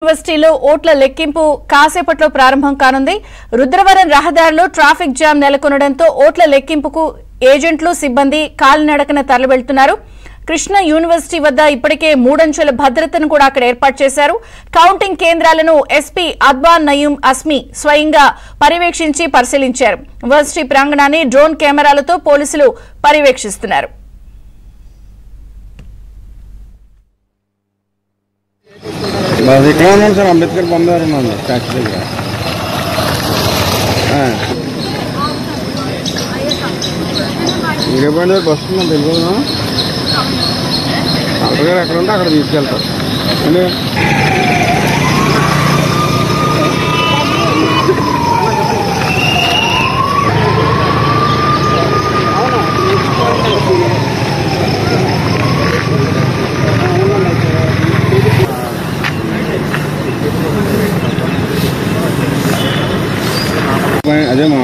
యూనివర్సిటీలో ఓట్ల లెక్కింపు కాసేపట్లో ప్రారంభం కానుంది. రుద్రవరం రహదారిలో ట్రాఫిక్ జామ్ నెలకొనడంతో ఓట్ల లెక్కింపుకు ఏజెంట్లు సిబ్బంది కాలినడకన తరలివెళ్తున్నారు. కృష్ణా యూనివర్సిటీ వద్ద ఇప్పటికే 3 అంచెల భద్రతను కూడా అక్కడ ఏర్పాటు చేశారు. కౌంటింగ్ కేంద్రాలను ఎస్పీ అద్వాన్ నయీం అస్మీ స్వయంగా పర్యవేక్షించి పరిశీలించారు. యూనివర్సిటీ ప్రాంగణాన్ని డ్రోన్ కెమెరాలతో పోలీసులు పర్యవేక్షిస్తున్నారు. సార్ అంబేద్కర్ బొమ్మ స్టాచ్యూ దగ్గర మీరేపోయిన బస్సు ఉందని తెలుగుదా అక్కడ ఎక్కడ ఉంటే అక్కడ తీసుకెళ్తారు. అదే మా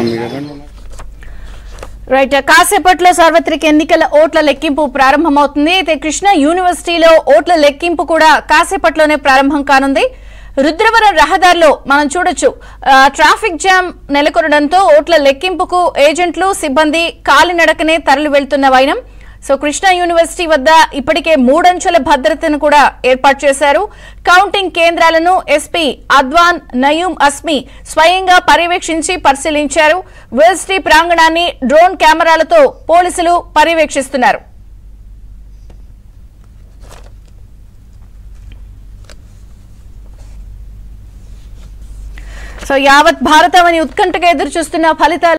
రైట్, కాసేపట్లో సార్వత్రిక ఎన్నికల ఓట్ల లెక్కింపు ప్రారంభమవుతుంది. అయితే కృష్ణా యూనివర్సిటీలో ఓట్ల లెక్కింపు కూడా కాసేపట్లోనే ప్రారంభం కానుంది. రుద్రవరం రహదారిలో మనం చూడొచ్చు ట్రాఫిక్ జామ్ నెలకొనడంతో ఓట్ల లెక్కింపుకు ఏజెంట్లు సిబ్బంది కాలినడకనే తరలి వెళ్తున్న వైనం. సో కృష్ణా యూనివర్సిటీ వద్ద ఇప్పటికే 3 అంచెల భద్రతను కూడా ఏర్పాటు చేశారు. కౌంటింగ్ కేంద్రాలను ఎస్పీ అద్వాన్ నయీం అస్మీ స్వయంగా పర్యవేక్షించి పరిశీలించారు. యూనివర్సిటీ ప్రాంగణాన్ని డ్రోన్ కెమెరాలతో పోలీసులు పర్యవేక్షిస్తున్నారు. సో యావత్ భారతమని ఉత్కంఠగా ఎదురు చూస్తున్న ఫలితాలు